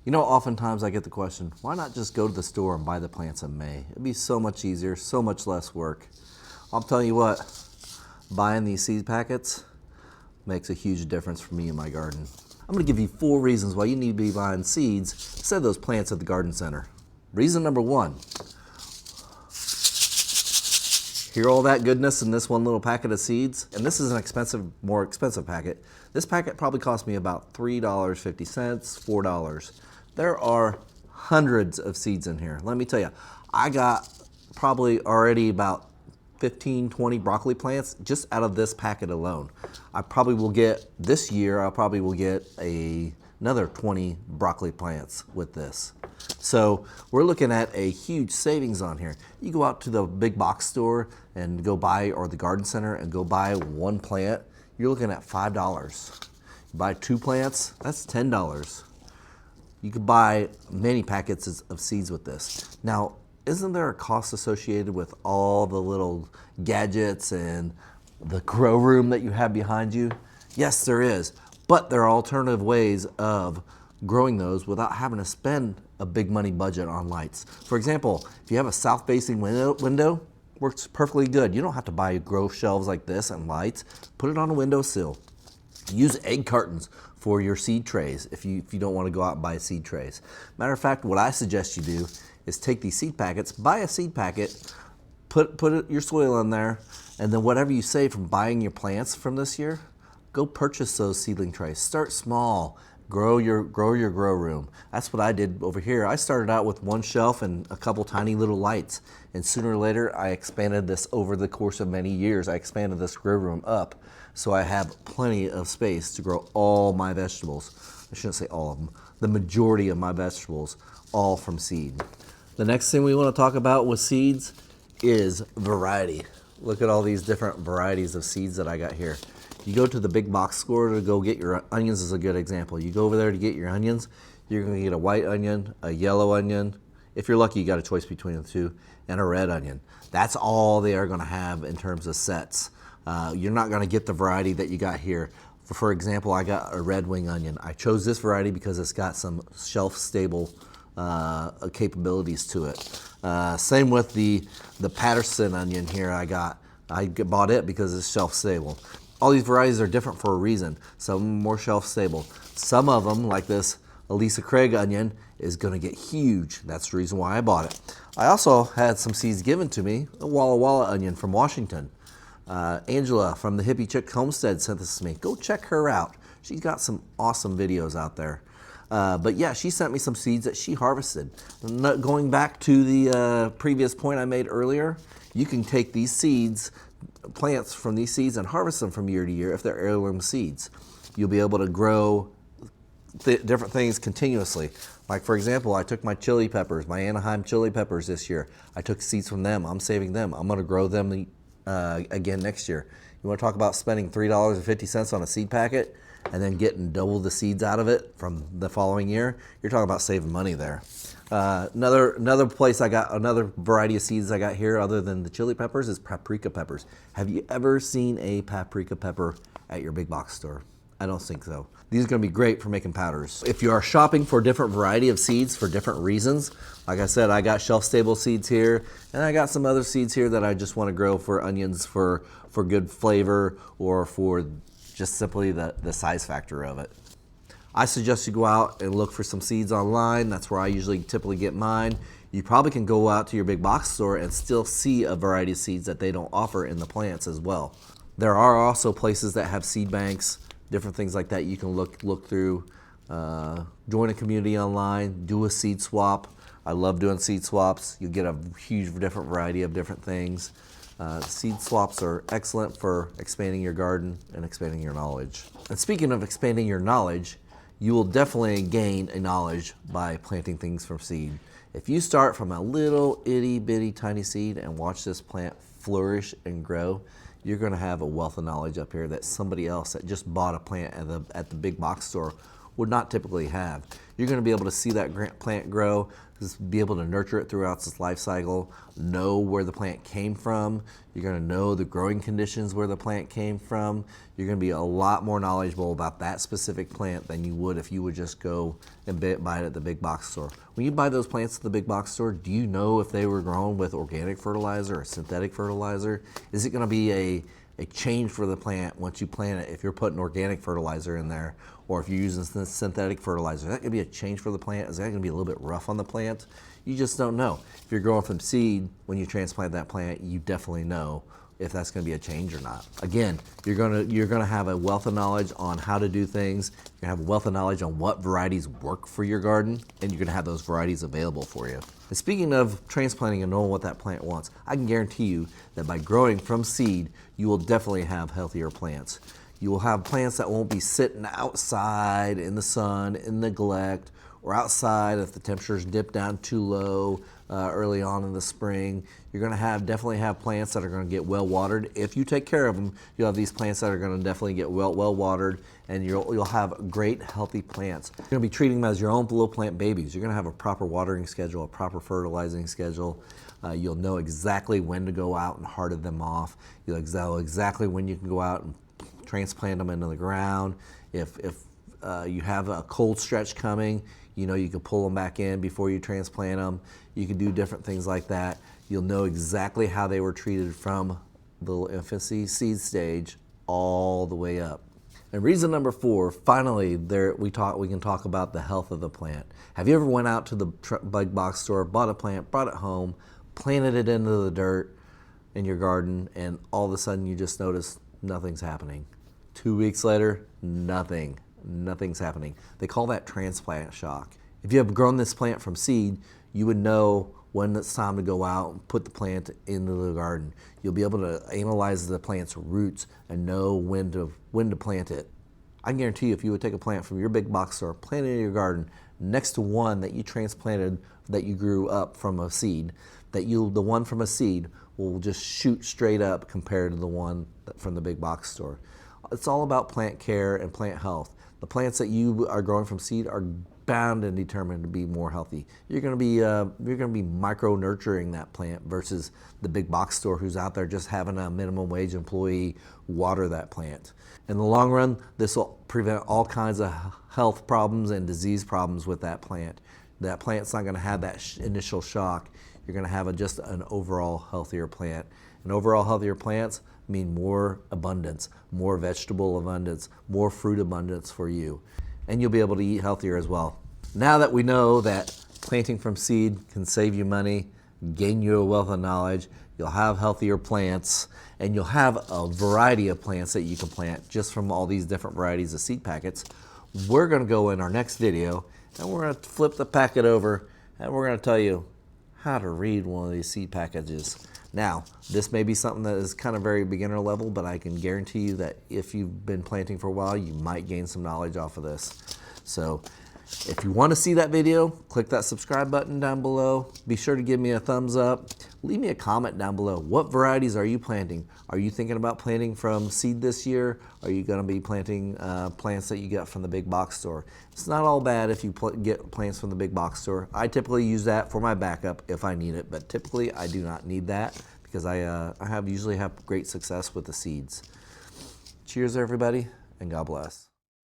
You know, oftentimes I get the question, why not just go to the store and buy the plants in May? It'd be so much easier, so much less work. I'm telling you what, buying these seed packets makes a huge difference for me in my garden. I'm gonna give you 4 reasons why you need to be buying seeds instead of those plants at the garden center. Reason number 1, hear all that goodness in this one little packet of seeds? And this is an expensive, more expensive packet. This packet probably cost me about $3.50, $4. There are hundreds of seeds in here. Let me tell you, I got probably already about 15, 20 broccoli plants just out of this packet alone. I probably will get, this year, I probably will get another 20 broccoli plants with this. So we're looking at a huge savings on here. You go out to the big box store and go buy, or the garden center and go buy 1 plant, you're looking at $5. You buy 2 plants, that's $10. You could buy many packets of seeds with this. Now, isn't there a cost associated with all the little gadgets and the grow room that you have behind you? Yes, there is, but there are alternative ways of growing those without having to spend a big money budget on lights. For example, if you have a south-facing window, works perfectly good. You don't have to buy grow shelves like this and lights. Put it on a windowsill. Use egg cartons for your seed trays if you don't want to go out and buy seed trays. Matter of fact, what I suggest you do is take these seed packets, buy a seed packet, put your soil in there, and then whatever you save from buying your plants from this year, go purchase those seedling trays. Start small. Grow your grow room. That's what I did over here. I started out with 1 shelf and a couple tiny little lights, and sooner or later I expanded this over the course of many years. I expanded this grow room up, so I have plenty of space to grow all my vegetables. I shouldn't say all of them. The majority of my vegetables, all from seed. The next thing we want to talk about with seeds is variety. Look at all these different varieties of seeds that I got here. You go to the big box store to go get your onions is a good example. You go over there to get your onions, you're gonna get a white onion, a yellow onion. If you're lucky, you got a choice between the 2, and a red onion. That's all they are gonna have in terms of sets. You're not gonna get the variety that you got here. For example, I got a red wing onion. I chose this variety because it's got some shelf stable capabilities to it. Same with the Patterson onion here I bought it because it's shelf stable. All these varieties are different for a reason. Some more shelf stable. Some of them, like this Elisa Craig onion, is gonna get huge. That's the reason why I bought it. I also had some seeds given to me, a Walla Walla onion from Washington. Angela from the Hippie Chick Homestead sent this to me. Go check her out. She's got some awesome videos out there. But yeah, she sent me some seeds that she harvested. Going back to the previous point I made earlier, you can take these seeds, plants from these seeds, and harvest them from year to year if they're heirloom seeds. You'll be able to grow different things continuously. Like for example, I took my chili peppers, my Anaheim chili peppers this year. I took seeds from them. I'm saving them. I'm gonna grow them again next year. You wanna talk about spending $3.50 on a seed packet and then getting double the seeds out of it from the following year? You're talking about saving money there. Another place I got, another variety of seeds I got here other than the chili peppers is paprika peppers. Have you ever seen a paprika pepper at your big box store? I don't think so. These are gonna be great for making powders. If you are shopping for a different variety of seeds for different reasons, like I said, I got shelf stable seeds here, and I got some other seeds here that I just wanna grow for onions for good flavor or for just simply the size factor of it. I suggest you go out and look for some seeds online. That's where I usually typically get mine. You probably can go out to your big box store and still see a variety of seeds that they don't offer in the plants as well. There are also places that have seed banks, different things like that you can look through. Join a community online, do a seed swap. I love doing seed swaps. You get a huge different variety of different things. Seed swaps are excellent for expanding your garden and expanding your knowledge. And speaking of expanding your knowledge, you will definitely gain a knowledge by planting things from seed. If you start from a little itty bitty tiny seed and watch this plant flourish and grow, you're gonna have a wealth of knowledge up here that somebody else that just bought a plant at the big box store would not typically have. You're going to be able to see that plant grow, just be able to nurture it throughout its life cycle, know where the plant came from. You're going to know the growing conditions where the plant came from. You're going to be a lot more knowledgeable about that specific plant than you would if you would just go and buy it at the big box store. When you buy those plants at the big box store, do you know if they were grown with organic fertilizer or synthetic fertilizer? Is it going to be a change for the plant once you plant it if you're putting organic fertilizer in there, or if you're using synthetic fertilizer? Is that going to be a change for the plant? Is that going to be a little bit rough on the plant? You just don't know. If you're growing from seed, when you transplant that plant, you definitely know if that's going to be a change or not. Again, you're going to have a wealth of knowledge on how to do things. You're going to have a wealth of knowledge on what varieties work for your garden, and you're going to have those varieties available for you. And speaking of transplanting and knowing what that plant wants, I can guarantee you that by growing from seed, you will definitely have healthier plants. You will have plants that won't be sitting outside in the sun, in neglect, or outside if the temperatures dip down too low early on in the spring. You're going to definitely have plants that are going to get well watered. If you take care of them, you'll have these plants that are going to definitely get well watered, and you'll have great healthy plants. You're going to be treating them as your own little plant babies. You're going to have a proper watering schedule, a proper fertilizing schedule. You'll know exactly when to go out and harden them off. You'll know exactly when you can go out and transplant them into the ground. If you have a cold stretch coming, you know you can pull them back in before you transplant them. You can do different things like that. You'll know exactly how they were treated from the infancy seed stage all the way up. And reason number 4, finally, we can talk about the health of the plant. Have you ever went out to the big box store, bought a plant, brought it home, planted it into the dirt in your garden, and all of a sudden you just notice nothing's happening? 2 weeks later, nothing's happening. They call that transplant shock. If you have grown this plant from seed, you would know when it's time to go out and put the plant into the garden. You'll be able to analyze the plant's roots and know when to plant it. I can guarantee you, if you would take a plant from your big box store, plant it in your garden next to one that you transplanted, that you grew up from a seed, the one from a seed will just shoot straight up compared to the one from the big box store. It's all about plant care and plant health. The plants that you are growing from seed are bound and determined to be more healthy. You're going to be micro nurturing that plant versus the big box store who's out there just having a minimum wage employee water that plant. In the long run, this will prevent all kinds of health problems and disease problems with that plant. That plant's not going to have that initial shock. You're going to have just an overall healthier plant. And overall healthier plants mean more abundance, more vegetable abundance, more fruit abundance for you. And you'll be able to eat healthier as well. Now that we know that planting from seed can save you money, gain you a wealth of knowledge, you'll have healthier plants, and you'll have a variety of plants that you can plant just from all these different varieties of seed packets. We're going to go in our next video, and we're going to flip the packet over, and we're going to tell you how to read one of these seed packages. Now, this may be something that is kind of very beginner level, but I can guarantee you that if you've been planting for a while, you might gain some knowledge off of this. So if you want to see that video, click that subscribe button down below. Be sure to give me a thumbs up. Leave me a comment down below. What varieties are you planting? Are you thinking about planting from seed this year? Are you going to be planting plants that you get from the big box store? It's not all bad if you get plants from the big box store. I typically use that for my backup if I need it, but typically I do not need that because I usually have great success with the seeds. Cheers, everybody, and God bless.